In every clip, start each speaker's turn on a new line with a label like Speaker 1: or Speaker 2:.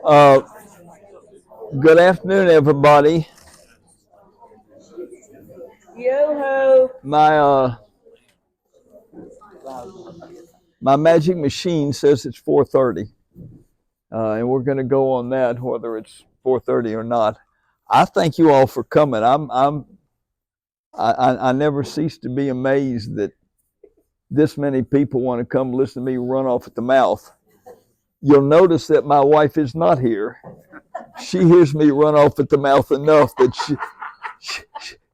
Speaker 1: Uh, Good afternoon, everybody.
Speaker 2: Yo ho!
Speaker 1: My my magic machine says it's 4:30, and we're going to go on that, whether it's 4:30 or not. I thank you all for coming. I never cease to be amazed that this many people want to come listen to me run off at the mouth. You'll notice that my wife is not here. She hears me run off at the mouth enough that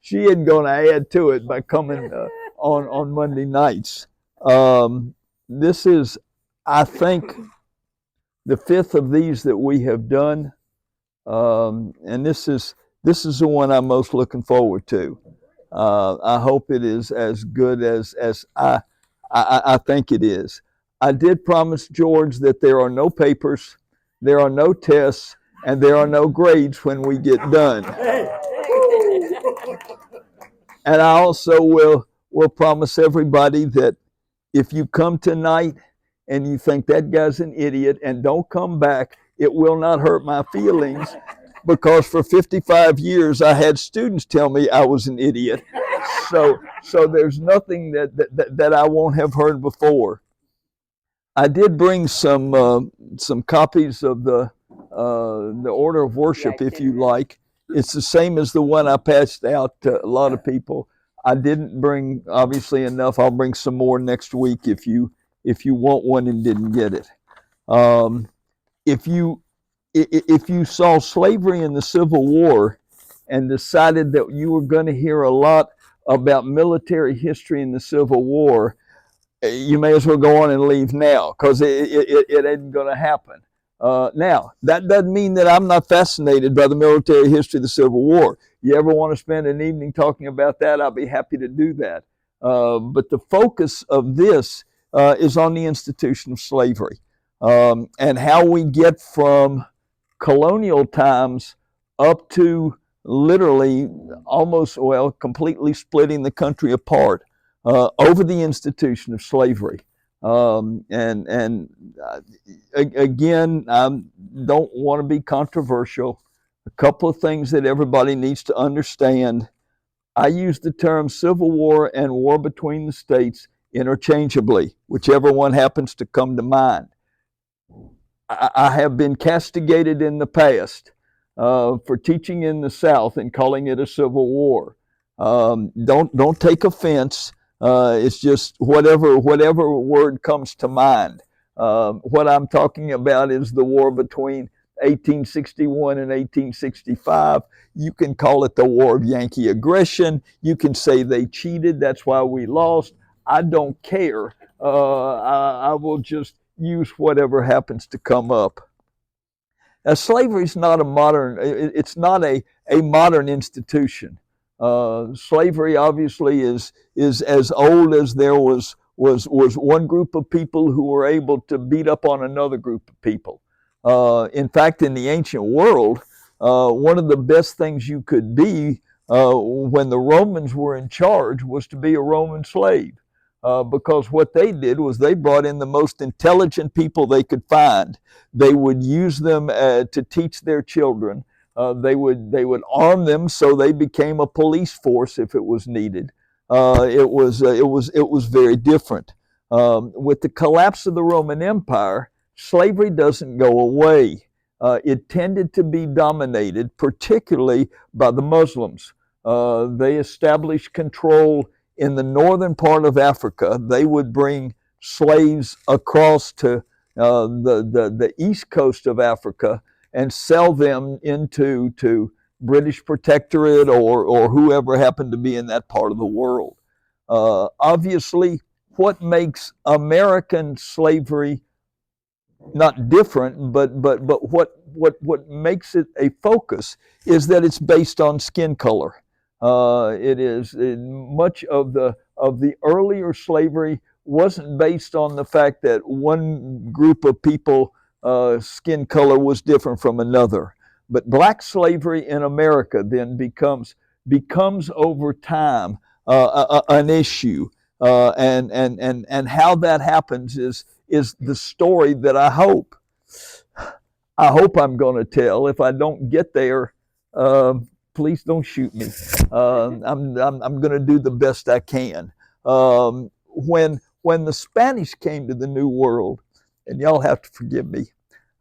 Speaker 1: she isn't going to add to it by coming on Monday nights. Um, this is, I think, the fifth of these that we have done, and this is the one I'm most looking forward to. I hope it is as good as I think it is. I did promise George that there are no papers, there are no tests, and there are no grades when we get done. And I also will promise everybody that if you come tonight and you think that guy's an idiot and don't come back, it will not hurt my feelings because for 55 years I had students tell me I was an idiot. So there's nothing that I won't have heard before. I did bring some copies of the order of worship, if you like. It's the same as the one I passed out to a lot of people. I didn't bring obviously enough. I'll bring some more next week if you want one and didn't get it. Um, if you if you saw slavery in the Civil War and decided that you were going to hear a lot about military history in the Civil War, you may as well go on and leave now because it ain't going to happen. Now, that doesn't mean that I'm not fascinated by the military history of the Civil War. You ever want to spend an evening talking about that, I'll be happy to do that. But the focus of this is on the institution of slavery and how we get from colonial times up to literally almost, well, completely splitting the country apart over the institution of slavery. And again, I don't want to be controversial. A couple of things that everybody needs to understand. I use the term Civil War and war between the states interchangeably, whichever one happens to come to mind. I have been castigated in the past for teaching in the South and calling it a civil war. Don't take offense. It's just whatever word comes to mind. What I'm talking about is the war between 1861 and 1865. You can call it the War of Yankee Aggression. You can say they cheated. That's why we lost. I don't care. I will just use whatever happens to come up. Now, slavery is not a modern. It's not a modern institution. Slavery obviously is as old as there was one group of people who were able to beat up on another group of people. In fact, in the ancient world, one of the best things you could be when the Romans were in charge was to be a Roman slave. Because what they did was they brought in the most intelligent people they could find. They would use them to teach their children. They would arm them so they became a police force if it was needed. It was very different. With the collapse of the Roman Empire, slavery doesn't go away. It tended to be dominated, particularly by the Muslims. They established control in the northern part of Africa. They would bring slaves across to the east coast of Africa and sell them into British protectorate or whoever happened to be in that part of the world. Obviously, what makes American slavery not different, but what makes it a focus is that it's based on skin color. It is much of the earlier slavery wasn't based on the fact that one group of people skin color was different from another, but black slavery in America then becomes over time an issue, and how that happens is the story that I hope I hope I'm going to tell. If I don't get there, please don't shoot me. I'm going to do the best I can. When the Spanish came to the New World, and y'all have to forgive me,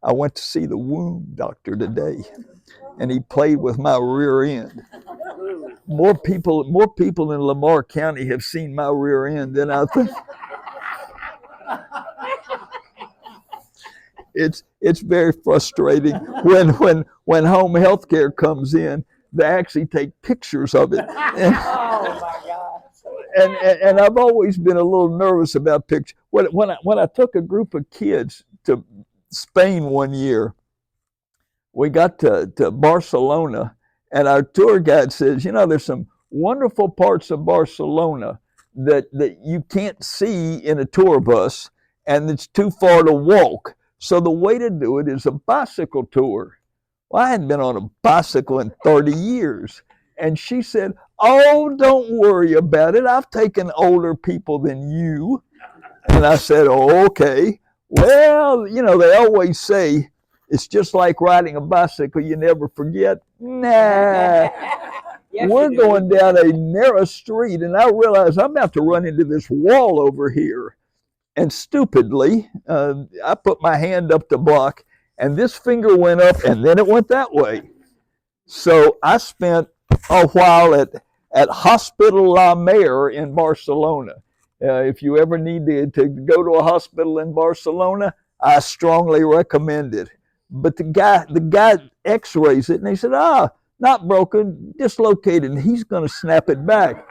Speaker 1: I went to see the wound doctor today, and he played with my rear end. More people in Lamar County have seen my rear end than I think. It's very frustrating when home health care comes in. They actually take pictures of it. And,
Speaker 2: Oh my God.
Speaker 1: and I've always been a little nervous about pictures. When I took a group of kids to Spain one year, we got to Barcelona, and our tour guide says, there's some wonderful parts of Barcelona that you can't see in a tour bus, and it's too far to walk. So the way to do it is a bicycle tour. Well, I hadn't been on a bicycle in 30 years. And she said, oh, don't worry about it. I've taken older people than you. And I said, oh, okay. Well, they always say, it's just like riding a bicycle, you never forget. Nah.
Speaker 2: Yes,
Speaker 1: We're
Speaker 2: you do.
Speaker 1: going down a narrow street, and I realize I'm about to run into this wall over here. And stupidly, I put my hand up to block, and this finger went up, and then it went that way. So I spent a while at Hospital La Mer in Barcelona. If you ever need to go to a hospital in Barcelona, I strongly recommend it. But the guy x-rays it, and he said, not broken, dislocated, and he's going to snap it back.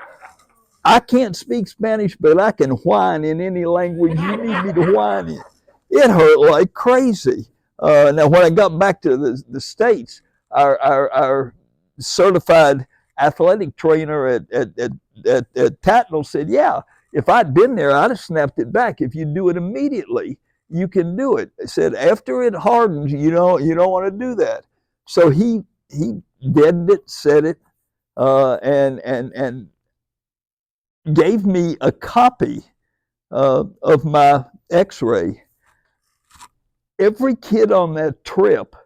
Speaker 1: I can't speak Spanish, but I can whine in any language you need me to whine in. It hurt like crazy. Now, when I got back to the States, our certified athletic trainer at Tatnall said, yeah, if I'd been there, I'd have snapped it back. If you do it immediately, you can do it. I said, after it hardens, you don't want to do that. So he deadened it, said it, and gave me a copy of my x-ray. Every kid on that trip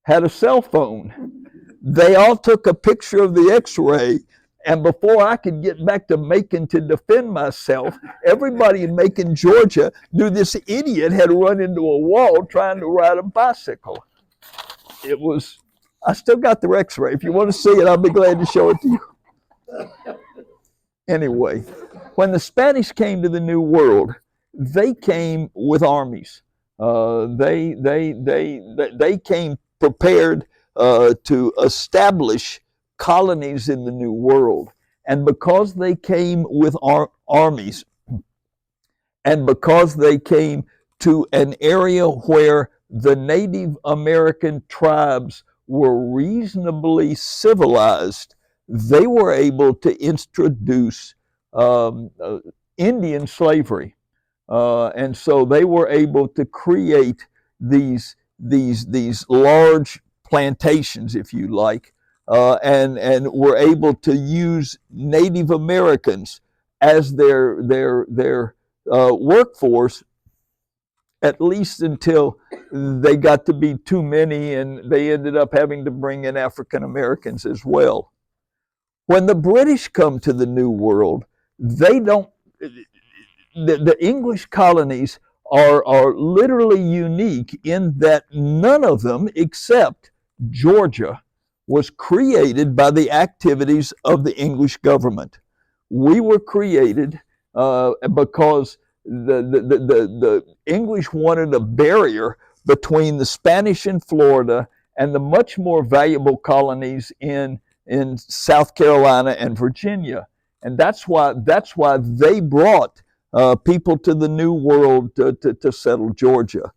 Speaker 1: had a cell phone. They all took a picture of the x-ray, and before I could get back to Macon to defend myself, everybody in Macon, Georgia knew this idiot had run into a wall trying to ride a bicycle. I still got the x-ray. If you want to see it, I'll be glad to show it to you. Anyway, when the Spanish came to the New World, they came with armies. They came prepared to establish colonies in the New World. And because they came with armies, and because they came to an area where the Native American tribes were reasonably civilized, they were able to introduce Indian slavery. And so they were able to create these large plantations, if you like, and were able to use Native Americans as their workforce, at least until they got to be too many, and they ended up having to bring in African Americans as well. When the British come to the New World, they don't. The English colonies are literally unique in that none of them, except Georgia, was created by the activities of the English government. We were created because the English wanted a barrier between the Spanish in Florida and the much more valuable colonies in South Carolina and Virginia. And that's why they brought people to the New World to settle Georgia.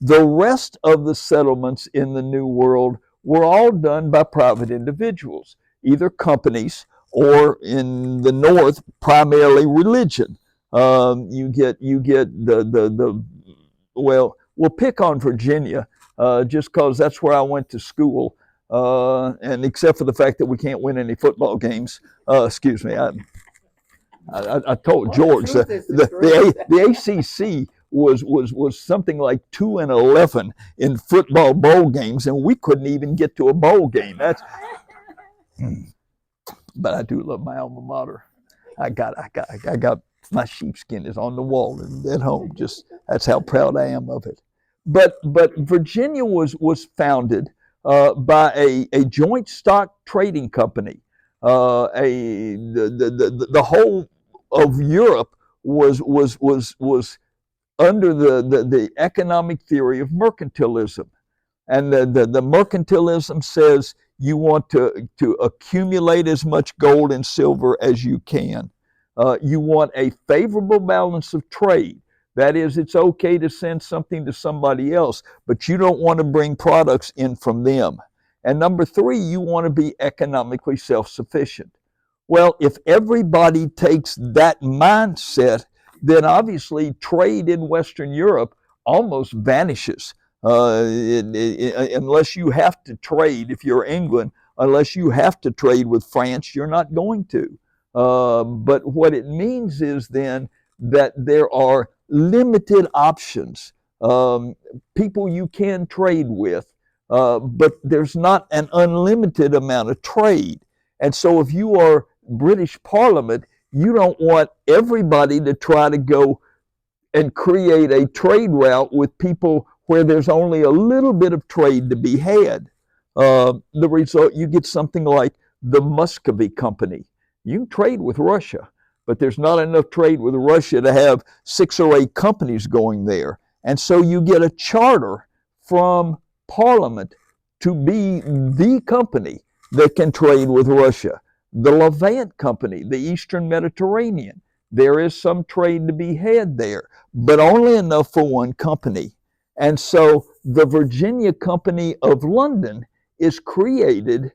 Speaker 1: The rest of the settlements in the New World were all done by private individuals, either companies or, in the North, primarily religion. You get well, we'll pick on Virginia just because that's where I went to school. And except for the fact that we can't win any football games, excuse me, I told George the ACC was something like 2-11 in football bowl games, and we couldn't even get to a bowl game. But I do love my alma mater. I got my sheepskin is on the wall at home. Just that's how proud I am of it. But Virginia was founded by a joint stock trading company. The whole of Europe was under the economic theory of mercantilism, and the mercantilism says you want to accumulate as much gold and silver as you can. You want a favorable balance of trade. That is, it's okay to send something to somebody else, but you don't want to bring products in from them. And number three, you want to be economically self-sufficient. Well, if everybody takes that mindset, then obviously trade in Western Europe almost vanishes. Unless you have to trade, if you're England, unless you have to trade with France, you're not going to. But what it means is then that there are limited options, people you can trade with, but there's not an unlimited amount of trade. And so if you are British Parliament, you don't want everybody to try to go and create a trade route with people where there's only a little bit of trade to be had. The result, you get something like the Muscovy Company. You can trade with Russia, but there's not enough trade with Russia to have 6 or 8 companies going there. And so you get a charter from Parliament to be the company that can trade with Russia. The Levant Company, the Eastern Mediterranean, there is some trade to be had there, but only enough for one company. And so the Virginia Company of London is created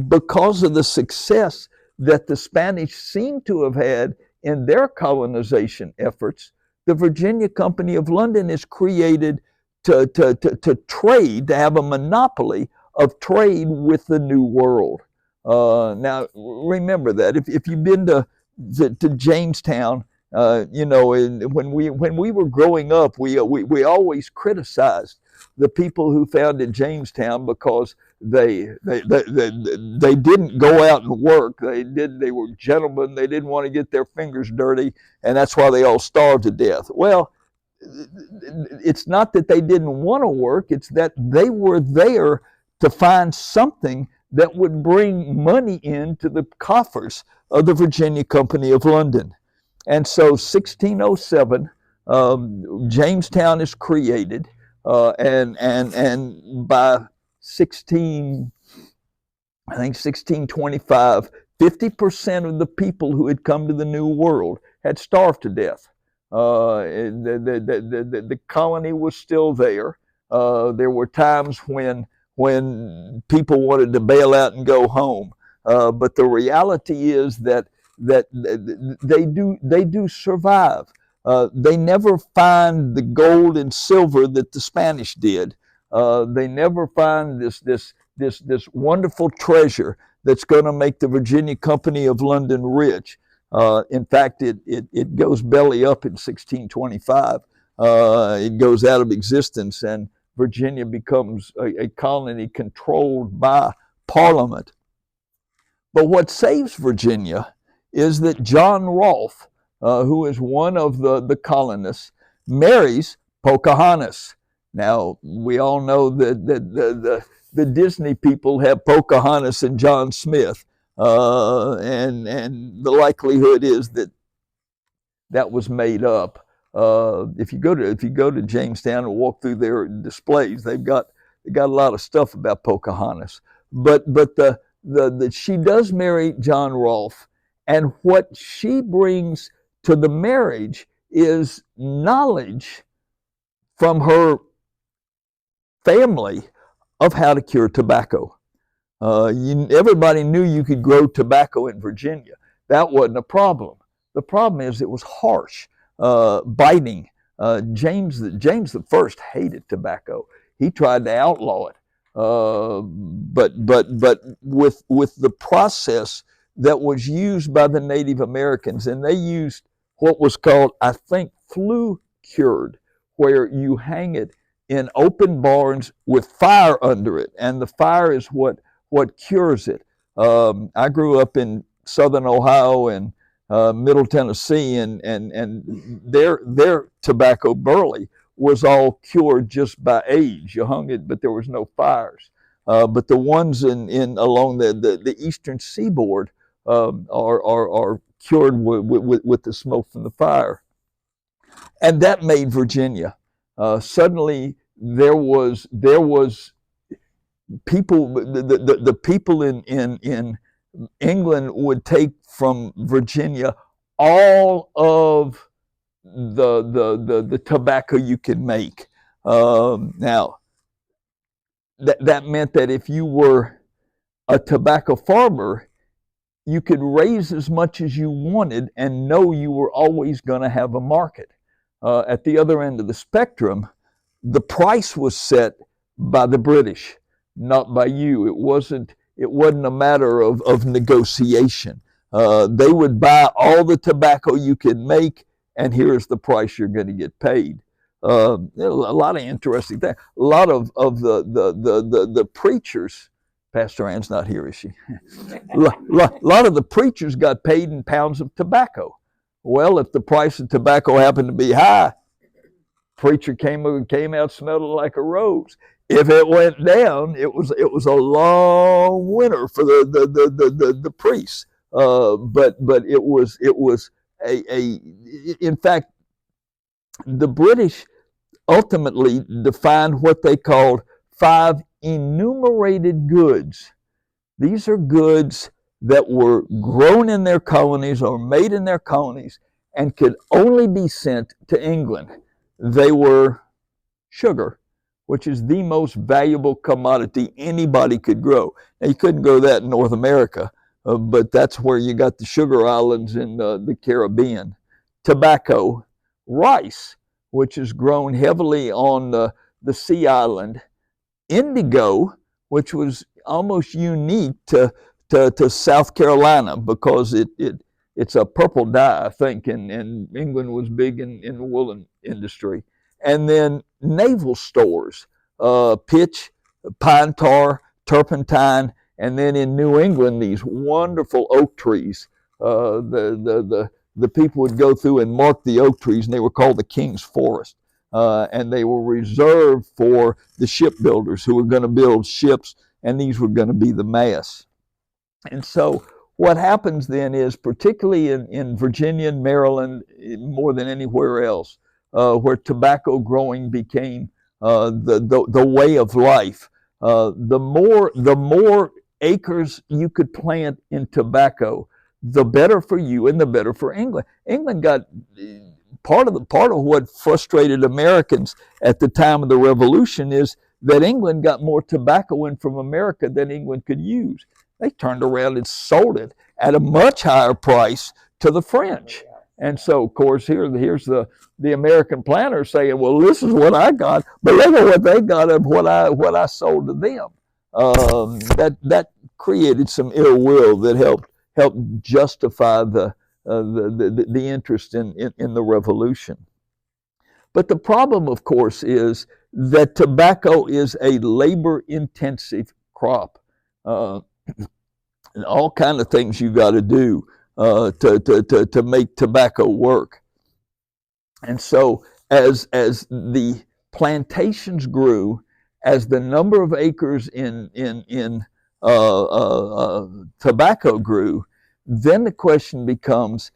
Speaker 1: because of the success that the Spanish seem to have had in their colonization efforts. The Virginia Company of London is created to trade, to have a monopoly of trade with the New World. Now, remember that if you've been to Jamestown, you know, when we were growing up, we always criticized the people who founded Jamestown because they didn't go out and work. They were gentlemen. They didn't want to get their fingers dirty, and that's why they all starved to death. Well, it's not that they didn't want to work. It's that they were there to find something that would bring money into the coffers of the Virginia Company of London. And so 1607, Jamestown is created, and by 1625, 50% of the people who had come to the New World had starved to death. The colony was still there. There were times when people wanted to bail out and go home. But the reality is that they do survive. They never find the gold and silver that the Spanish did. They never find this wonderful treasure that's going to make the Virginia Company of London rich. In fact, it goes belly up in 1625. It goes out of existence, and Virginia becomes a colony controlled by Parliament. But what saves Virginia is that John Rolfe, who is one of the colonists, marries Pocahontas. Now, we all know that the Disney people have Pocahontas and John Smith, and the likelihood is that was made up. If you go to Jamestown and walk through their displays, they got a lot of stuff about Pocahontas. But she does marry John Rolfe, and what she brings to the marriage is knowledge from her family of how to cure tobacco. Everybody knew you could grow tobacco in Virginia. That wasn't a problem. The problem is it was harsh, biting. James I hated tobacco. He tried to outlaw it, but with the process that was used by the Native Americans, and they used what was called, I think, flue cured, where you hang it in open barns with fire under it, and the fire is what cures it. I grew up in southern Ohio and Middle Tennessee, and their tobacco burley was all cured just by age. You hung it, but there was no fires. But the ones in along the eastern seaboard are cured with the smoke from the fire, and that made Virginia. Suddenly there was people, the people in England would take from Virginia all of the tobacco you could make. Now that meant that if you were a tobacco farmer, you could raise as much as you wanted and know you were always going to have a market. At the other end of the spectrum, the price was set by the British, not by you. It wasn't a matter of negotiation. They would buy all the tobacco you could make, and here's the price you're going to get paid. A lot of interesting things. A lot of the preachers, Pastor Ann's not here, is she? A lot of the preachers got paid in pounds of tobacco. Well, if the price of tobacco happened to be high, preacher came out smelling like a rose. If it went down, it was a long winter for the priests. But it was in fact, the British ultimately defined what they called 5 enumerated goods. These are goods that were grown in their colonies or made in their colonies and could only be sent to England. They were sugar, which is the most valuable commodity anybody could grow. Now, you couldn't grow that in North America, but that's where you got the sugar islands in the Caribbean. Tobacco, rice, which is grown heavily on the sea island. Indigo, which was almost unique to South Carolina because it's a purple dye, I think, and England was big in the woolen industry. And then naval stores, pitch, pine tar, turpentine, and then in New England, these wonderful oak trees. The people would go through and mark the oak trees, and they were called the King's Forest. And they were reserved for the shipbuilders who were going to build ships, and these were going to be the masts. And so what happens then is, particularly in Virginia and Maryland, more than anywhere else, where tobacco growing became the way of life, the more acres you could plant in tobacco, the better for you and the better for England. England got part of what frustrated Americans at the time of the Revolution is that England got more tobacco in from America than England could use. They turned around and sold it at a much higher price to the French. And so, of course, here's the American planter saying, well, this is what I got, but look at what they got of what I sold to them. That created some ill will that helped justify the interest in the revolution. But the problem, of course, is that tobacco is a labor-intensive crop. And all kind of things you got to do to make tobacco work. And so as the plantations grew, as the number of acres in tobacco grew, then the question becomes,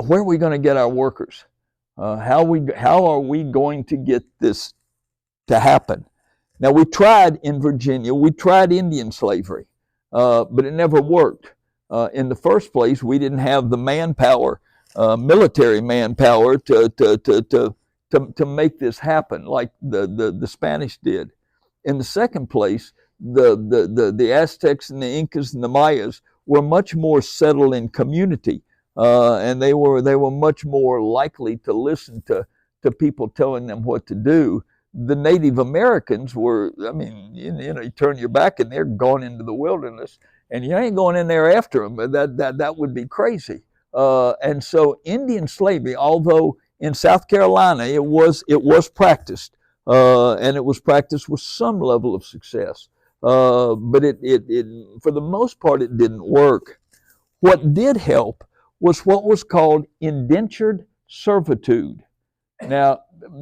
Speaker 1: where are we going to get our workers? How are we going to get this to happen? Now, we tried in Virginia, we tried Indian slavery, but it never worked. In the first place, we didn't have the manpower, military manpower, to make this happen like the Spanish did. In the second place, the Aztecs and the Incas and the Mayas were much more settled in community, and they were much more likely to listen to people telling them what to do. The Native Americans were, I mean, you turn your back and they're gone into the wilderness, and you ain't going in there after them. That would be crazy. And so Indian slavery, although in South Carolina, it was practiced, and it was practiced with some level of success. But it for the most part, it didn't work. What did help was what was called indentured servitude. Now,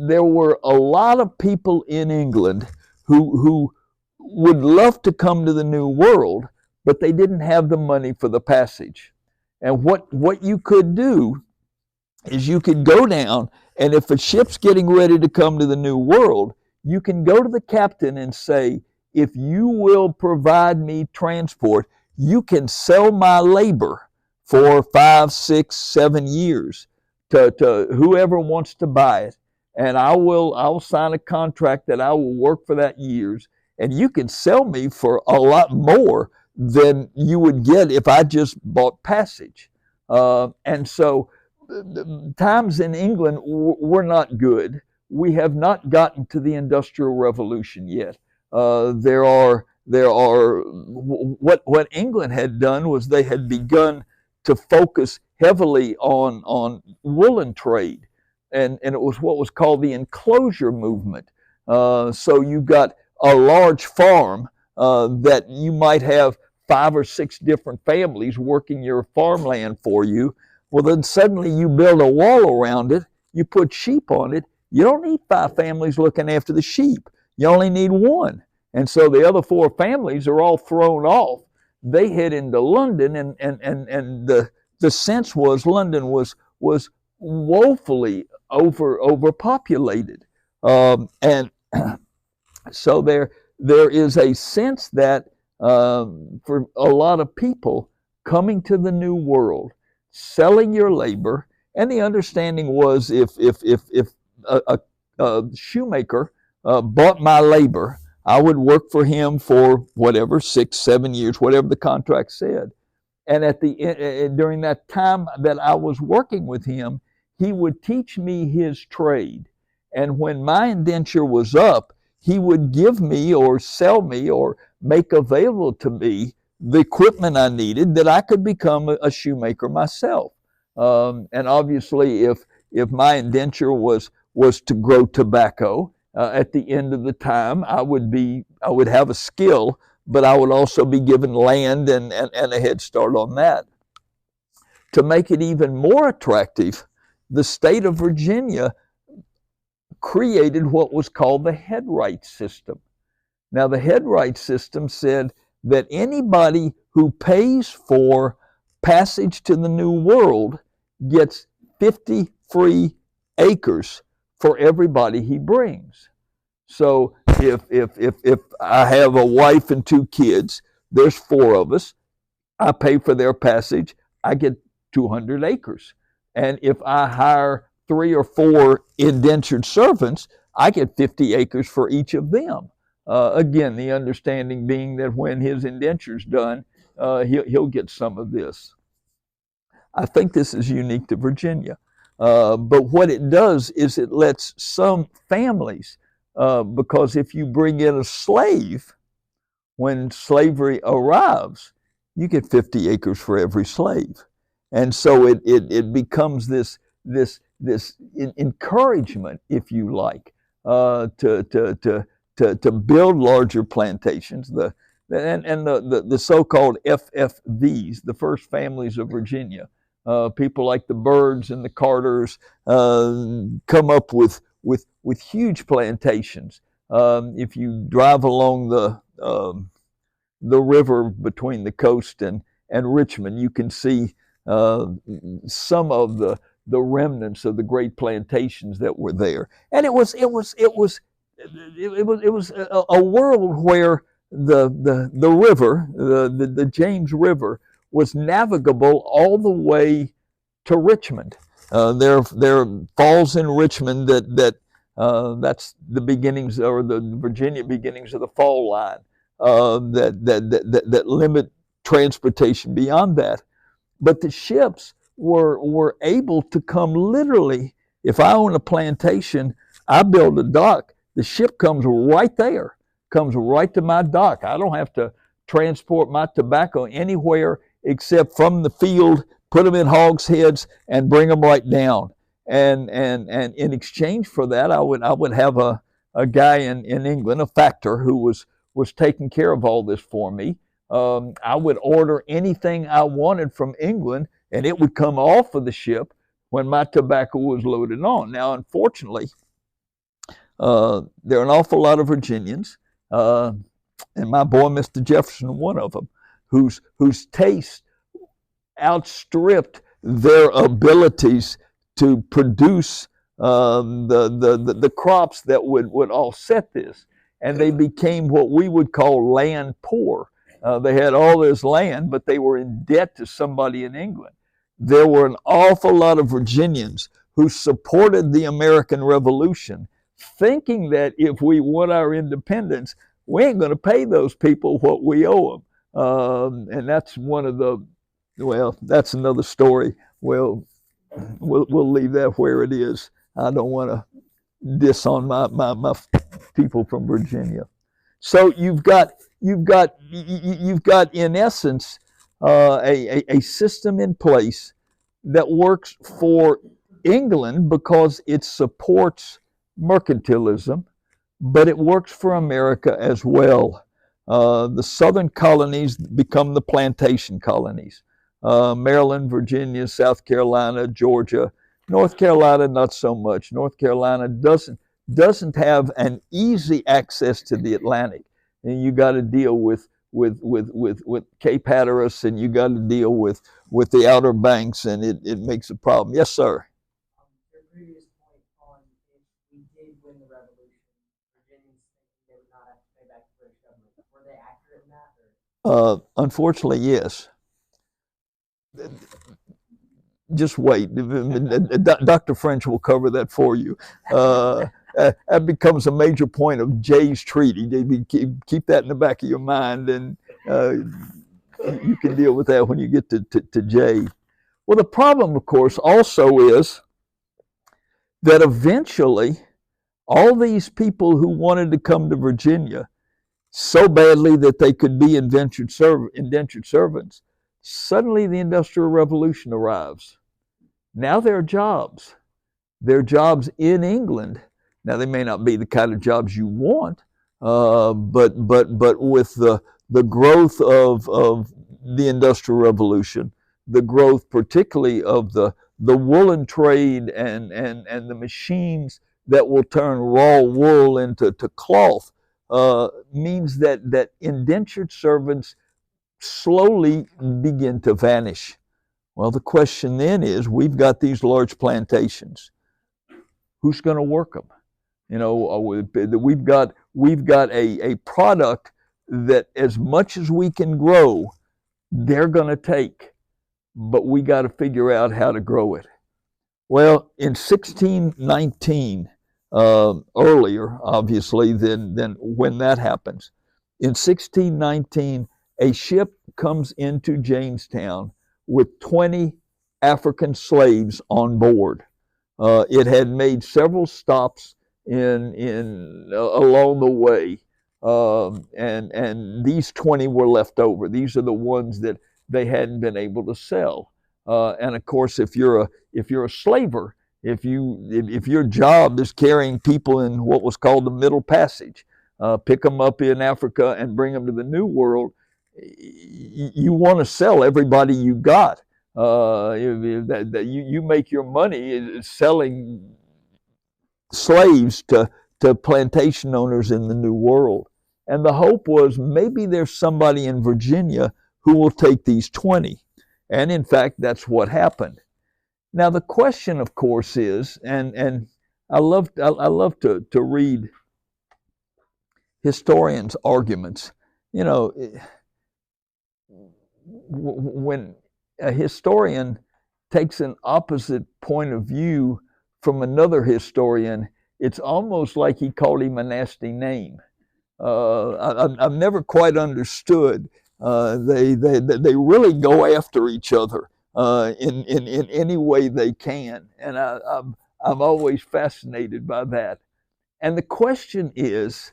Speaker 1: there were a lot of people in England who would love to come to the New World, but they didn't have the money for the passage. And what you could do is you could go down, and if a ship's getting ready to come to the New World, you can go to the captain and say, if you will provide me transport, you can sell my labor for 5, 6, 7 years to whoever wants to buy it. And I'll sign a contract that I will work for that years. And you can sell me for a lot more than you would get if I just bought passage. And so times in England were not good. We have not gotten to the Industrial Revolution yet. There are what England had done was they had begun to focus heavily on woolen trade, and it was what was called the enclosure movement. So you've got a large farm that you might have 5 or 6 different families working your farmland for you. Well, then suddenly you build a wall around it, you put sheep on it. You don't need 5 families looking after the sheep. You only need 1. And so the other 4 families are all thrown off. They head into London, and the sense was London was woefully overpopulated. And so there is a sense that for a lot of people coming to the New World, selling your labor, and the understanding was if a shoemaker bought my labor, I would work for him for whatever, 6, 7 years, whatever the contract said. And at during that time that I was working with him, he would teach me his trade. And when my indenture was up, he would give me or sell me or make available to me the equipment I needed that I could become a shoemaker myself. And obviously, if my indenture was to grow tobacco, at the end of the time, I would have a skill, but I would also be given land and a head start on that. To make it even more attractive, the state of Virginia created what was called the headright system. Now, the headright system said that anybody who pays for passage to the New World gets 50 free acres for everybody he brings. So if I have a wife and 2 kids, there's 4 of us, I pay for their passage, I get 200 acres. And if I hire 3 or 4 indentured servants, I get 50 acres for each of them. Again, the understanding being that when his indenture's done, he'll get some of this. I think this is unique to Virginia. But what it does is it lets some families, because if you bring in a slave, when slavery arrives, you get 50 acres for every slave. And so it becomes this encouragement, if you like, to build larger plantations. The so-called FFVs, the First Families of Virginia, people like the Byrds and the Carters come up with huge plantations. If you drive along the river between the coast and Richmond, you can see some of the remnants of the great plantations that were there. And it was a world where the river, the James River, was navigable all the way to Richmond. There are falls in Richmond that's the beginnings, or the Virginia beginnings of the fall line, that limit transportation beyond that. But the ships were able to come literally. If I own a plantation, I build a dock, the ship comes right there, comes right to my dock. I don't have to transport my tobacco anywhere except from the field, put them in hogsheads, and bring them right down. and in exchange for that, I would have a guy in England, a factor, who was taking care of all this for me. I would order anything I wanted from England, and it would come off of the ship when my tobacco was loaded on. Now, unfortunately, there are an awful lot of Virginians, and my boy, Mr. Jefferson, one of them, whose taste outstripped their abilities to produce the crops that would offset this. And they became what we would call land poor. They had all this land, but they were in debt to somebody in England. There were an awful lot of Virginians who supported the American Revolution, thinking that if we want our independence, we ain't going to pay those people what we owe them. And that's one of the, well, that's another story. Well, we'll leave that where it is. I don't want to diss on my people from Virginia. So you've got in essence a system in place that works for England because it supports mercantilism, but it works for America as well. The southern colonies become the plantation colonies. Maryland, Virginia, South Carolina, Georgia. North Carolina, not so much. North Carolina doesn't have an easy access to the Atlantic, and you got to deal with Cape Hatteras, and you got to deal with the Outer Banks, and it makes a problem. Yes, sir.
Speaker 3: Your previous point on if we did win the revolution, Virginians think they would not have to pay back the British government. Were they accurate in that? Or?
Speaker 1: Unfortunately, yes. Just wait. Dr. French will cover that for you. That becomes a major point of Jay's treaty. Keep that in the back of your mind, and you can deal with that when you get to Jay. Well, the problem, of course, also is that eventually all these people who wanted to come to Virginia so badly that they could be indentured servants, suddenly the Industrial Revolution arrives. Now there are jobs. There are jobs in England. Now they may not be the kind of jobs you want, but with the growth of the Industrial Revolution, the growth particularly of the woolen trade and the machines that will turn raw wool into cloth, means that indentured servants slowly begin to vanish. Well, the question then is, we've got these large plantations. Who's going to work them? You know, we've got a product that as much as we can grow, they're going to take, but we got to figure out how to grow it. Well, in 1619, earlier, obviously, than when that happens, in 1619, a ship comes into Jamestown with 20 African slaves on board. It had made several stops along the way, and these 20 were left over. These are the ones that they hadn't been able to sell. And of course, if you're a slaver, if your job is carrying people in what was called the Middle Passage, pick them up in Africa and bring them to the New World, you want to sell everybody you got. You make your money selling slaves to plantation owners in the New World. And the hope was maybe there's somebody in Virginia who will take these 20. And in fact, that's what happened. Now the question, of course, is, and I love to read historians' arguments. You know, when a historian takes an opposite point of view from another historian, it's almost like he called him a nasty name. I've never quite understood. They really go after each other in any way they can, and I'm always fascinated by that. And the question is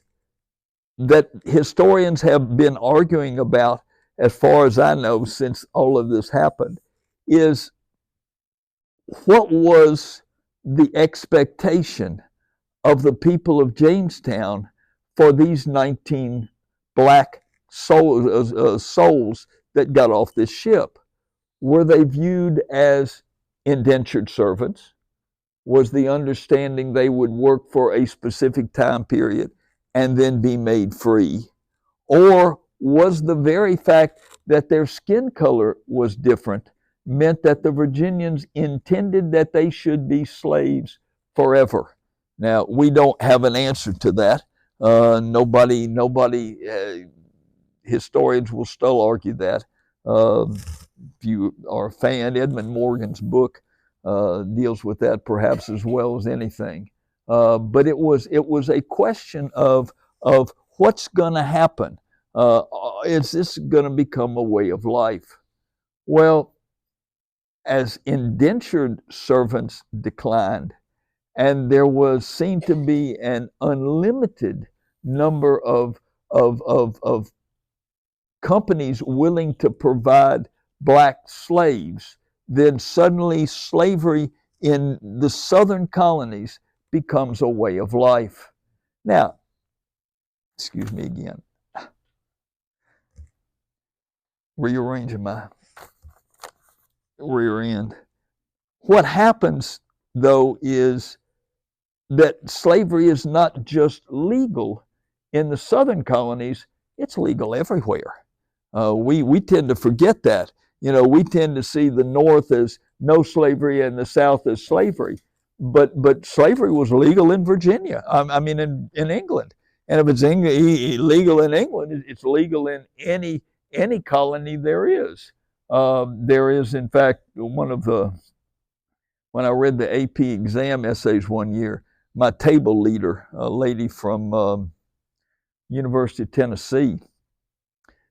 Speaker 1: that historians have been arguing about, as far as I know, since all of this happened, is what was the expectation of the people of Jamestown for these 19 black souls that got off this ship? Were they viewed as indentured servants? Was the understanding they would work for a specific time period and then be made free? Or was the very fact that their skin color was different meant that the Virginians intended that they should be slaves forever? Now, we don't have an answer to that. Nobody, historians will still argue that. If you are a fan, Edmund Morgan's book deals with that perhaps as well as anything. But it was a question of what's going to happen. Is this going to become a way of life? Well, as indentured servants declined, and there was seen to be an unlimited number of companies willing to provide black slaves, then suddenly slavery in the southern colonies becomes a way of life. Now, excuse me again. Rearranging my rear end. What happens, though, is that slavery is not just legal in the southern colonies, it's legal everywhere. We tend to forget that. You know, we tend to see the North as no slavery and the South as slavery. But slavery was legal in Virginia. I mean, in England. And if it's illegal in England, it's legal in any colony there is. There is, in fact, when I read the AP exam essays one year, my table leader, a lady from University of Tennessee,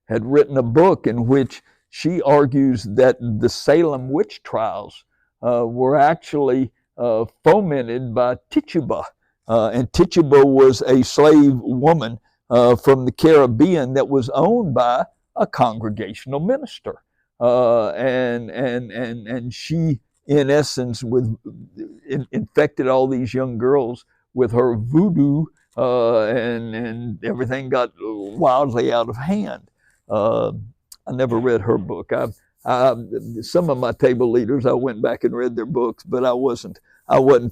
Speaker 1: had written a book in which she argues that the Salem witch trials were actually fomented by Tituba. And Tituba was a slave woman from the Caribbean that was owned by a congregational minister. And she, in essence, infected all these young girls with her voodoo, and everything got wildly out of hand. I never read her book. Some of my table leaders, I went back and read their books, but I wasn't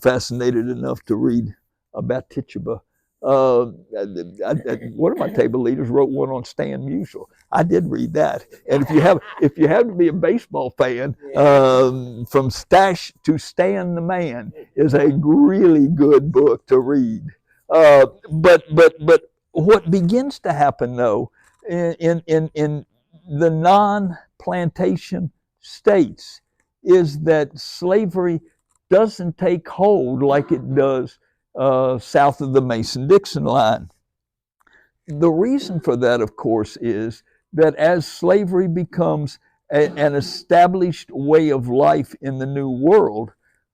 Speaker 1: fascinated enough to read about Tituba. One of my table leaders wrote one on Stan Musial. I did read that. And if you have to be a baseball fan, From Stash to Stan the Man is a really good book to read. But what begins to happen, though, in the non-plantation states is that slavery doesn't take hold like it does south of the Mason-Dixon line. The reason for that, of course, is that as slavery becomes an established way of life in the New World,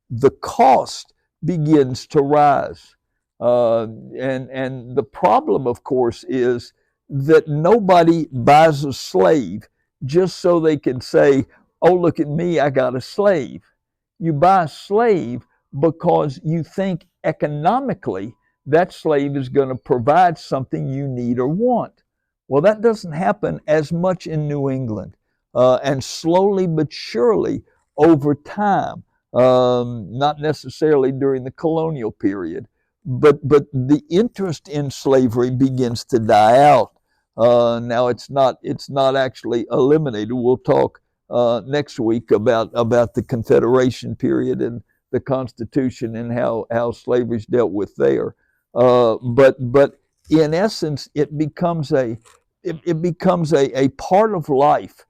Speaker 1: the cost begins to rise. And the problem, of course, is that nobody buys a slave just so they can say, oh, look at me, I got a slave. You buy a slave because you think economically that slave is going to provide something you need or want. Well, that doesn't happen as much in New England. And slowly but surely over time, not necessarily during the colonial period, but the interest in slavery begins to die out. Now it's not actually eliminated. We'll talk next week about the Confederation period and the Constitution and how slavery's dealt with there. But in essence, it becomes a part of life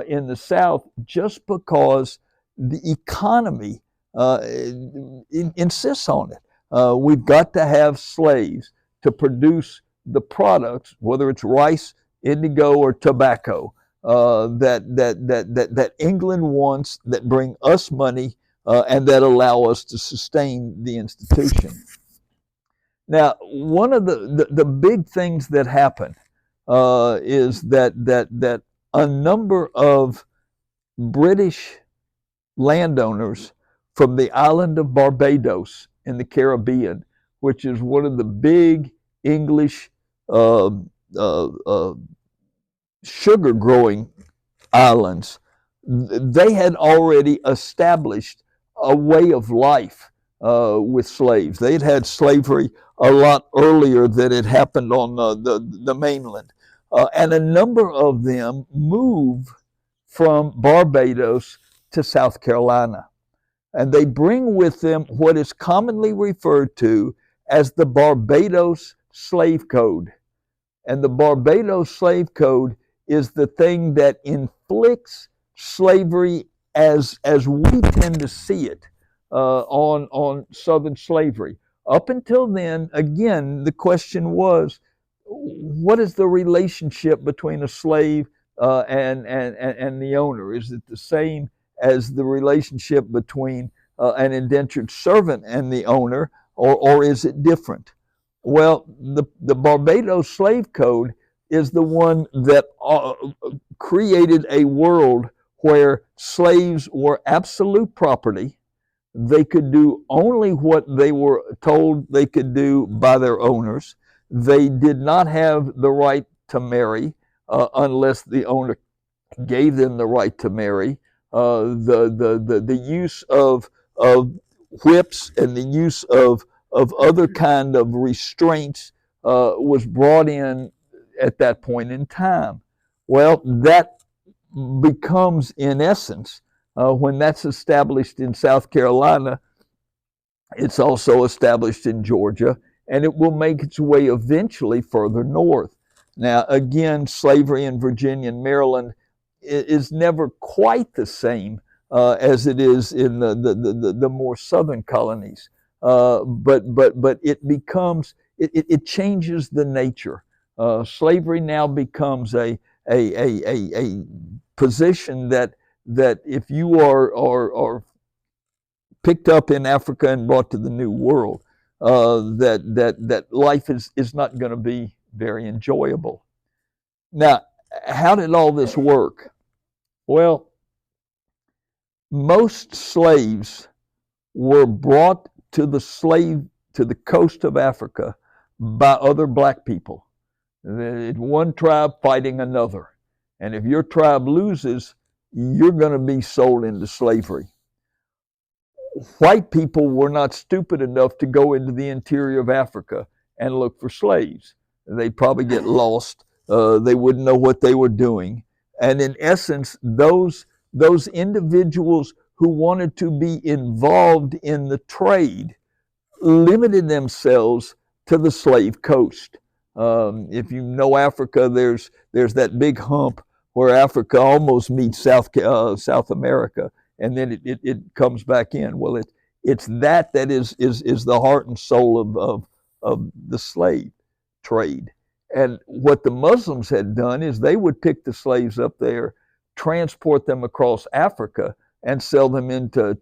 Speaker 1: in the South just because the economy insists on it. We've got to have slaves to produce the products, whether it's rice, indigo, or tobacco, that England wants, that bring us money, and that allow us to sustain the institution. Now, one of the big things that happen is that a number of British landowners from the island of Barbados in the Caribbean, which is one of the big English uh, sugar growing islands. They had already established a way of life with slaves. They'd had slavery a lot earlier than it happened on the mainland. And a number of them moved from Barbados to South Carolina. And they bring with them what is commonly referred to as the Barbados Slave Code. And the Barbados Slave Code is the thing that inflicts slavery as we tend to see it on Southern slavery. Up until then, again, the question was, what is the relationship between a slave and the owner? Is it the same as the relationship between an indentured servant and the owner, or is it different? Well, the Barbados Slave Code is the one that created a world where slaves were absolute property. They could do only what they were told they could do by their owners. They did not have the right to marry unless the owner gave them the right to marry. The use of whips and the use of other kind of restraints was brought in at that point in time. Well, that becomes, in essence, when that's established in South Carolina, it's also established in Georgia, and it will make its way eventually further north. Now, again, slavery in Virginia and Maryland is never quite the same as it is in the more southern colonies. But it changes the nature. Slavery now becomes a position that if you are picked up in Africa and brought to the New World, that life is not going to be very enjoyable. Now, how did all this work? Well, most slaves were brought to the coast of Africa by other black people. One tribe fighting another. And if your tribe loses, you're going to be sold into slavery. White people were not stupid enough to go into the interior of Africa and look for slaves. They'd probably get lost. They wouldn't know what they were doing. And in essence, those individuals who wanted to be involved in the trade limited themselves to the slave coast. If you know Africa, there's that big hump where Africa almost meets South America, and then it comes back in. Well, it's that is the heart and soul of the slave trade. And what the Muslims had done is they would pick the slaves up there, transport them across Africa, and sell them into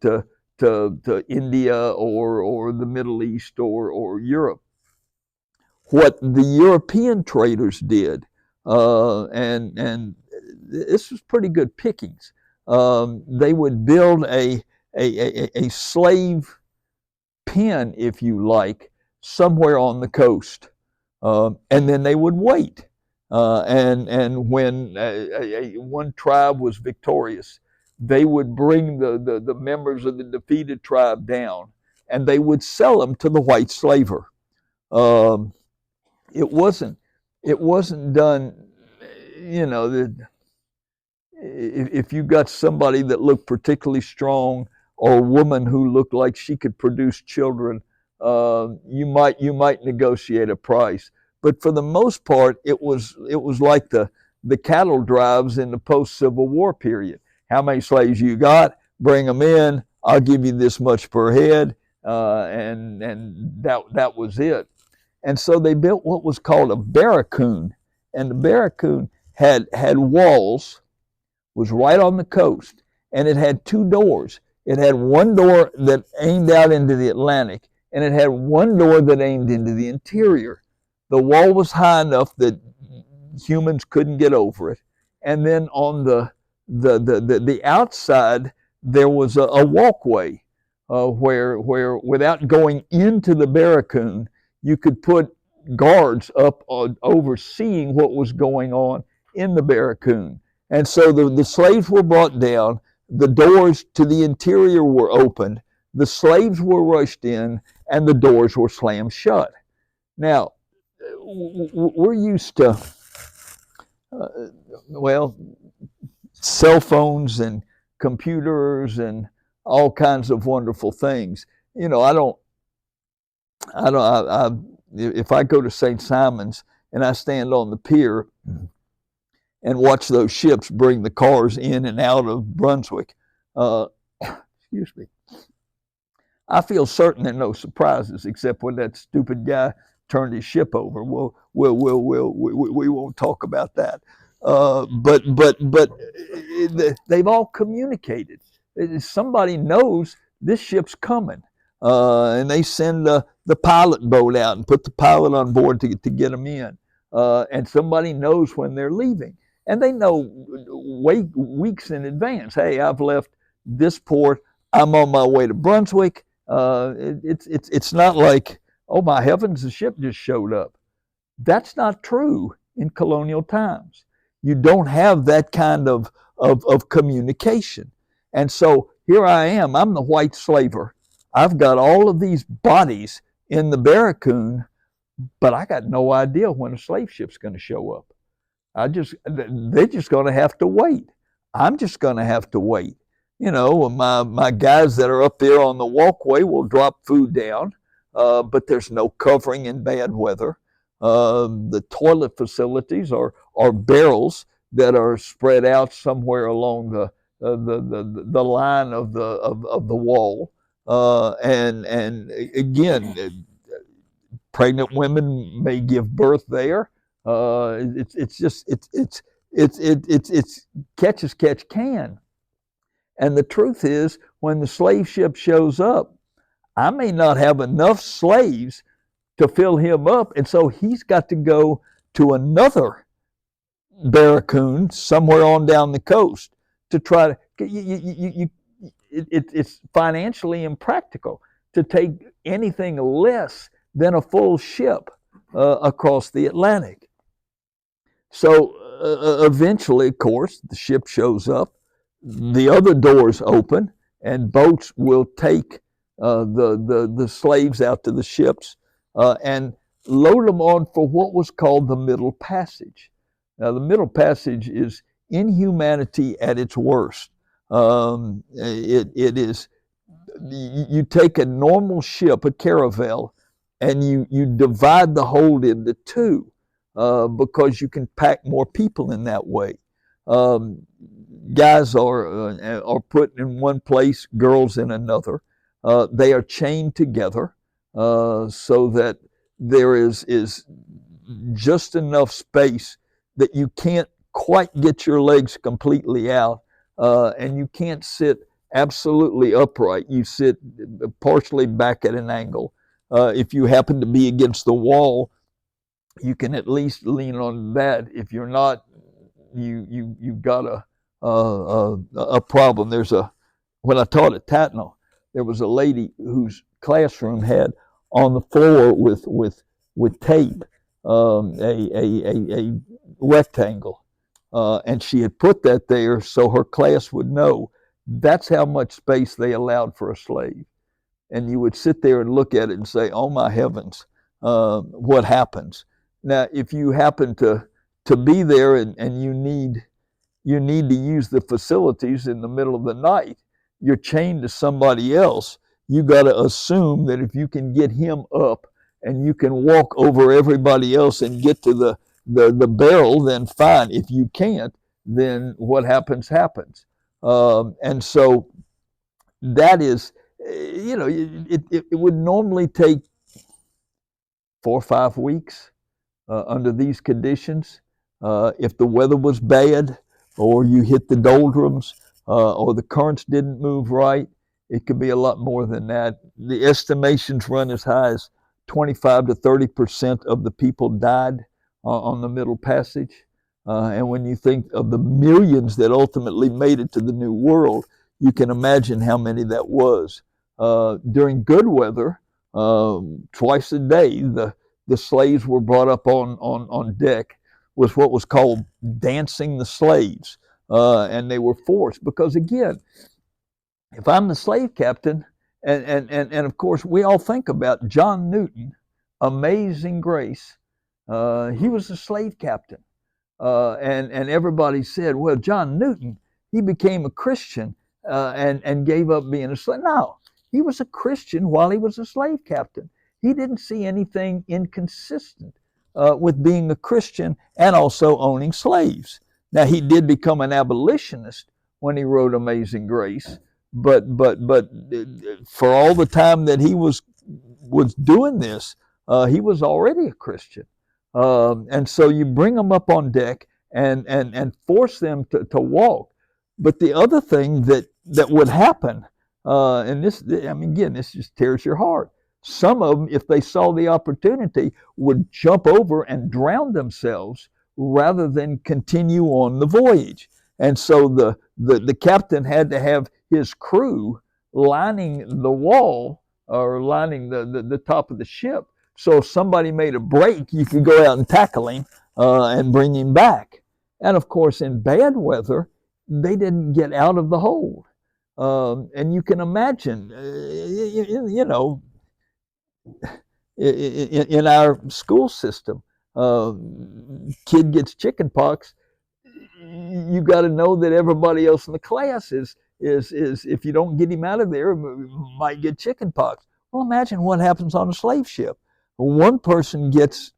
Speaker 1: to India or the Middle East or Europe. What the European traders did, and this was pretty good pickings, they would build a slave pen, if you like, somewhere on the coast. And then they would wait. And when one tribe was victorious, they would bring the members of the defeated tribe down, and they would sell them to the white slaver. It wasn't done, if you got somebody that looked particularly strong, or a woman who looked like she could produce children, you might negotiate a price. But for the most part, it was like the cattle drives in the post-Civil War period. How many slaves you got? Bring them in. I'll give you this much per head, and that was it. And so they built what was called a barracoon, and the barracoon had walls, was right on the coast, and it had two doors. It had one door that aimed out into the Atlantic, and it had one door that aimed into the interior. The wall was high enough that humans couldn't get over it, and then on the outside there was a walkway where without going into the barracoon, you could put guards up overseeing what was going on in the barracoon. And so the slaves were brought down, the doors to the interior were opened, the slaves were rushed in, and the doors were slammed shut. Now, we're used to, well, cell phones and computers and all kinds of wonderful things. You know, if I go to St. Simon's and I stand on the pier and watch those ships bring the cars in and out of Brunswick, excuse me, I feel certain there are no surprises except when that stupid guy turned his ship over. We won't talk about that. But they've all communicated. Somebody knows this ship's coming, and they send the pilot boat out and put the pilot on board to get them in. And somebody knows when they're leaving, and they know weeks in advance. Hey, I've left this port. I'm on my way to Brunswick. It's not like, oh my heavens, the ship just showed up. That's not true in colonial times. You don't have that kind of communication. And so here I am, I'm the white slaver. I've got all of these bodies in the barracoon, but I got no idea when a slave ship's going to show up. They're just going to have to wait. I'm just going to have to wait. You know, my guys that are up there on the walkway will drop food down, but there's no covering in bad weather. The toilet facilities are barrels that are spread out somewhere along the line of the wall, and again, pregnant women may give birth there. It's catch as catch can. And the truth is, when the slave ship shows up, I may not have enough slaves to fill him up, and so he's got to go to another barracoon somewhere on down the coast to try to. It's financially impractical to take anything less than a full ship across the Atlantic. So eventually, of course, the ship shows up, the other doors open, and boats will take the slaves out to the ships and load them on for what was called the Middle Passage. Now, the Middle Passage is inhumanity at its worst. It is, you take a normal ship, a caravel, and you divide the hold into two because you can pack more people in that way. Guys are put in one place, girls in another. They are chained together so that there is just enough space that you can't quite get your legs completely out, and you can't sit absolutely upright. You sit partially back at an angle. If you happen to be against the wall, you can at least lean on that. If you're not, you've got a problem. When I taught at Tatnall, there was a lady whose classroom had on the floor with tape a rectangle, and she had put that there so her class would know that's how much space they allowed for a slave. And you would sit there and look at it and say, oh my heavens, what happens? Now, if you happen to be there and you need to use the facilities in the middle of the night, you're chained to somebody else. You got to assume that if you can get him up and you can walk over everybody else and get to the barrel, then fine. If you can't, then what happens. And so that is, you know, it would normally take 4 or 5 weeks under these conditions. If the weather was bad, or you hit the doldrums, or the currents didn't move right, it could be a lot more than that. The estimations run as high as 25 to 30% of the people died on the Middle Passage. And when you think of the millions that ultimately made it to the New World, you can imagine how many that was. During good weather, twice a day, the slaves were brought up on deck, was what was called dancing the slaves. And they were forced because, again, if I'm the slave captain, and of course we all think about John Newton, Amazing Grace. He was a slave captain, and everybody said, well, John Newton, he became a Christian and gave up being a slave. No, he was a Christian while he was a slave captain. He didn't see anything inconsistent with being a Christian and also owning slaves. Now, he did become an abolitionist when he wrote Amazing Grace, but for all the time that he was doing this, he was already a Christian. And so you bring them up on deck and force them to walk. But the other thing that would happen, and this, I mean, again, this just tears your heart. Some of them, if they saw the opportunity, would jump over and drown themselves rather than continue on the voyage. And so the captain had to have his crew lining the wall or lining the top of the ship. So if somebody made a break, you could go out and tackle him and bring him back. And of course, in bad weather, they didn't get out of the hold. And you can imagine, you know, in our school system, kid gets chicken pox, you got to know that everybody else in the class is if you don't get him out of there, might get chicken pox. Well, imagine what happens on a slave ship. One person gets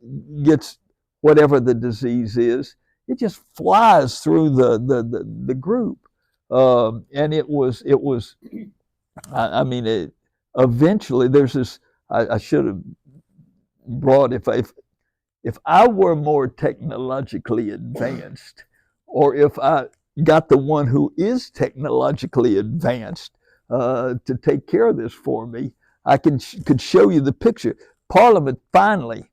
Speaker 1: whatever the disease is, it just flies through the group, and it was I mean, eventually there's this. I should have brought, if I were more technologically advanced, or if I got the one who is technologically advanced to take care of this for me, I could show you the picture. Parliament finally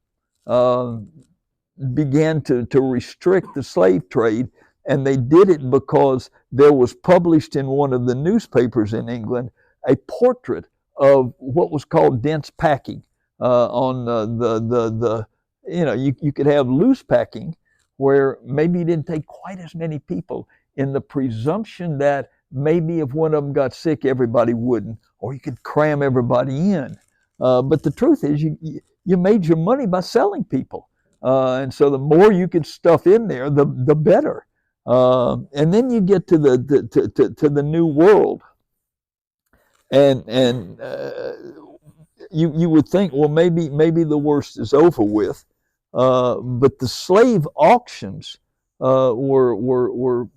Speaker 1: began to restrict the slave trade, and they did it because there was published in one of the newspapers in England a portrait of what was called dense packing. On the you know, you could have loose packing where maybe you didn't take quite as many people, in the presumption that maybe if one of them got sick, everybody wouldn't, or you could cram everybody in. But the truth is, you made your money by selling people, and so the more you could stuff in there, the better. And then you get to the New World, and you would think, well, maybe the worst is over with, but the slave auctions were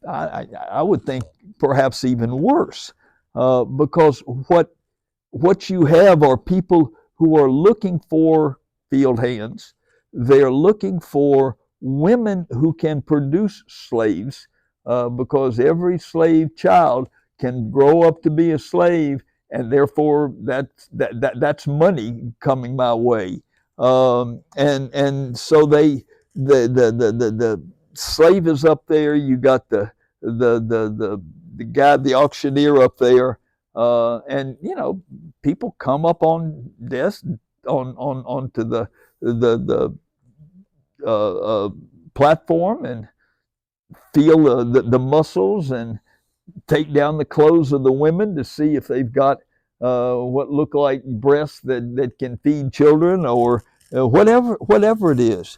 Speaker 1: I would think perhaps even worse, because what you have are people who are looking for field hands. They are looking for women who can produce slaves, because every slave child can grow up to be a slave, and therefore that's money coming my way. And so the slave is up there. You got the guy, the auctioneer up there, and you know, people come up on desk onto the platform and feel the muscles and take down the clothes of the women to see if they've got what look like breasts that can feed children, or whatever it is.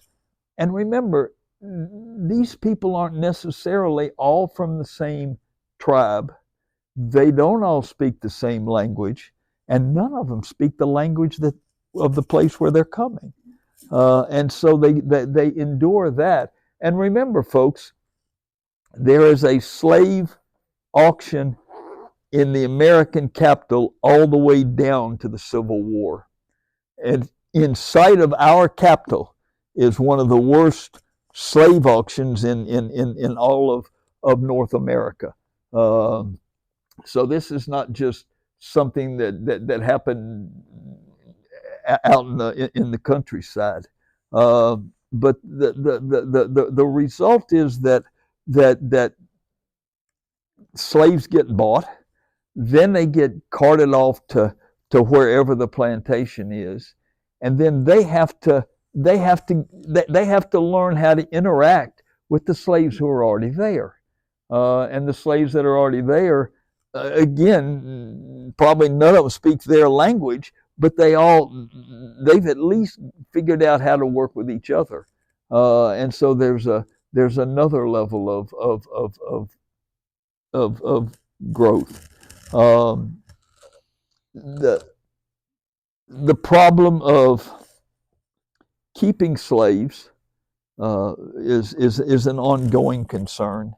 Speaker 1: And remember, these people aren't necessarily all from the same tribe. They don't all speak the same language, and none of them speak the language of the place where they're coming. And so they endure that. And remember, folks, there is a slave auction in the American capital all the way down to the Civil War. And in sight of our capital is one of the worst slave auctions in all of North America. So this is not just something that happened out in the countryside. But the result is that slaves get bought. Then they get carted off to wherever the plantation is, and then they have to learn how to interact with the slaves who are already there, and the slaves that are already there, again, probably none of them speak their language, but they've at least figured out how to work with each other, and so there's another level of growth. Um, the problem of keeping slaves is an ongoing concern.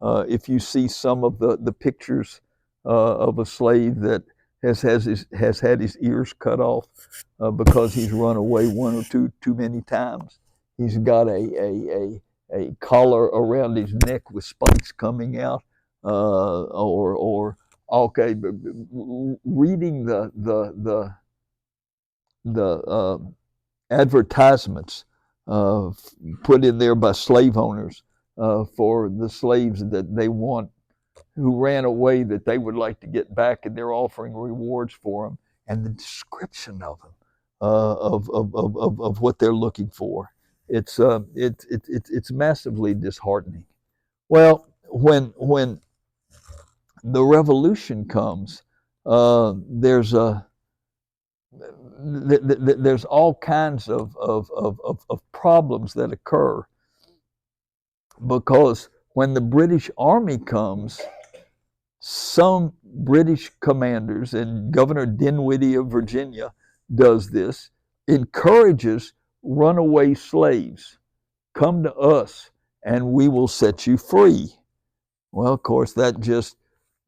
Speaker 1: If you see some of the pictures of a slave that has had his ears cut off because he's run away one or too many times, he's got a collar around his neck with spikes coming out, or okay, reading the advertisements put in there by slave owners for the slaves that they want, who ran away, that they would like to get back, and they're offering rewards for them, and the description of them, of what they're looking for. It's massively disheartening. Well, when the revolution comes, there's all kinds of problems that occur, because when the British Army comes, some British commanders, and Governor Dinwiddie of Virginia does this, encourages runaway slaves. Come to us and we will set you free. Well, of course, that just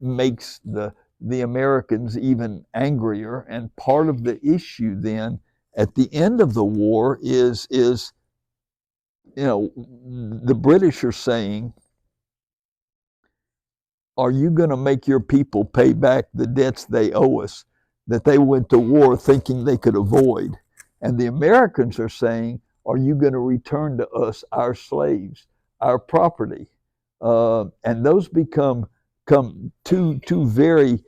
Speaker 1: makes the Americans even angrier, and part of the issue then at the end of the war is the British are saying, are you going to make your people pay back the debts they owe us, that they went to war thinking they could avoid? And the Americans are saying, are you going to return to us our slaves, our property? And those become two very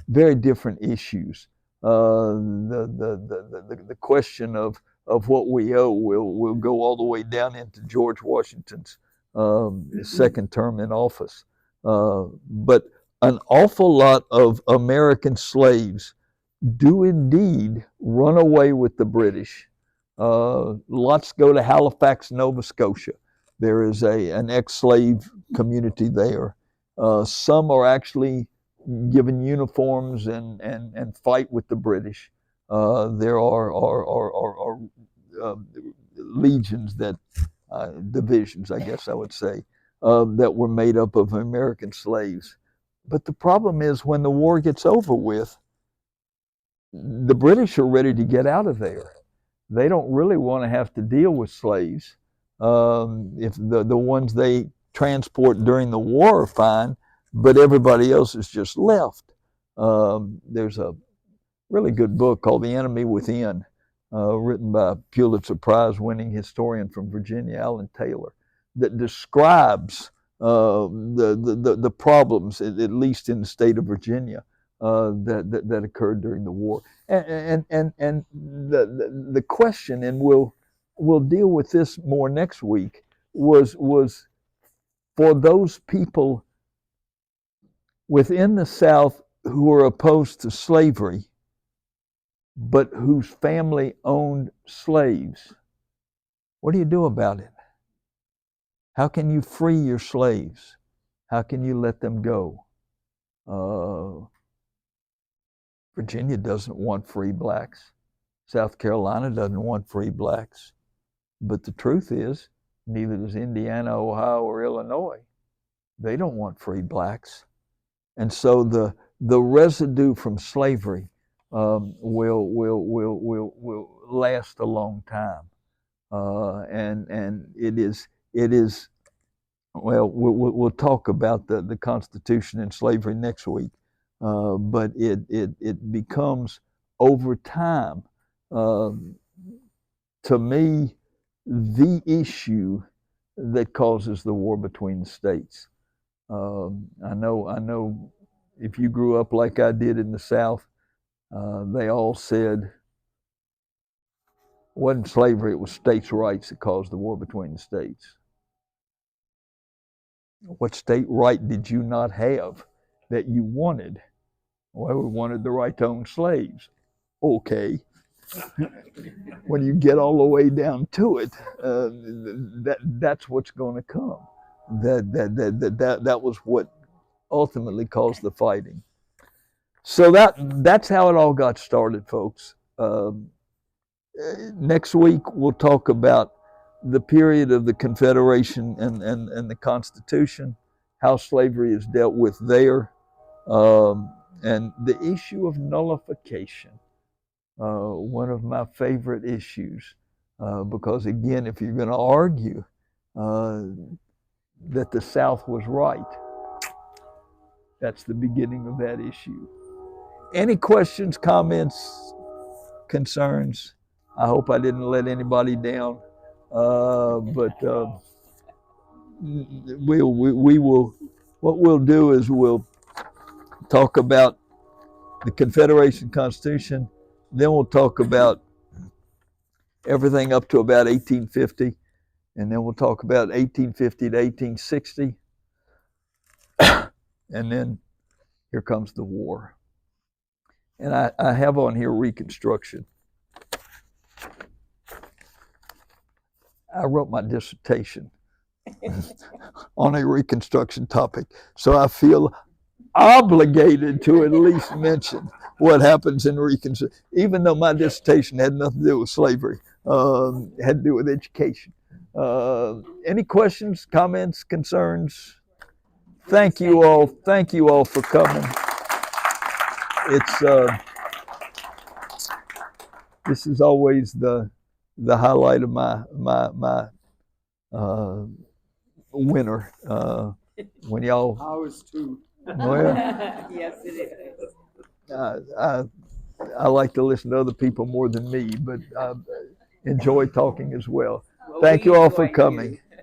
Speaker 1: very different issues. The question of what we owe will go all the way down into George Washington's second term in office. But an awful lot of American slaves do indeed run away with the British. Lots go to Halifax, Nova Scotia. There is an ex-slave community there. Some are actually given uniforms and fight with the British. There are legions that divisions, I guess I would say, that were made up of American slaves. But the problem is, when the war gets over with, the British are ready to get out of there. They don't really want to have to deal with slaves. If the ones they transport during the war are fine, but everybody else is just left. There's a really good book called The Enemy Within, written by a Pulitzer Prize-winning historian from Virginia, Alan Taylor, that describes the problems, at least in the state of Virginia, that occurred during the war. And the question, and we'll deal with this more next week, was for those people within the South who are opposed to slavery, but whose family owned slaves. What do you do about it? How can you free your slaves? How can you let them go? Virginia doesn't want free blacks. South Carolina doesn't want free blacks. But the truth is, neither does Indiana, Ohio, or Illinois. They don't want free blacks. And so the residue from slavery will last a long time, and it is well, we'll talk about the Constitution and slavery next week, but it becomes, over time, to me, the issue that causes the war between the states. I know if you grew up like I did in the South, they all said it wasn't slavery, it was states' rights that caused the war between the states. What state right did you not have that you wanted? Well, we wanted the right to own slaves. Okay. When you get all the way down to it, that's what's going to come. That was what ultimately caused the fighting. So that's how it all got started, folks. Next week we'll talk about the period of the Confederation and the Constitution, how slavery is dealt with there, and the issue of nullification. One of my favorite issues, because again, if you're going to argue that the South was right, that's the beginning of that issue. Any questions, comments, concerns? I hope I didn't let anybody down, but we will. What we'll do is we'll talk about the Confederation Constitution. Then we'll talk about everything up to about 1850, and then we'll talk about 1850 to 1860, and then here comes the war. And I have on here Reconstruction. I wrote my dissertation on a Reconstruction topic, so I feel obligated to at least mention what happens in Reconstruction, even though my dissertation had nothing to do with slavery, had to do with education. Any questions, comments, concerns? Thank you all. Thank you all for coming. It's this is always the highlight of my winter. When y'all.
Speaker 4: Ours too.
Speaker 1: Well,
Speaker 2: Yes, it is.
Speaker 1: I like to listen to other people more than me, but I enjoy talking as well.
Speaker 2: Well,
Speaker 1: Thank
Speaker 2: we
Speaker 1: you all for
Speaker 2: enjoy
Speaker 1: coming.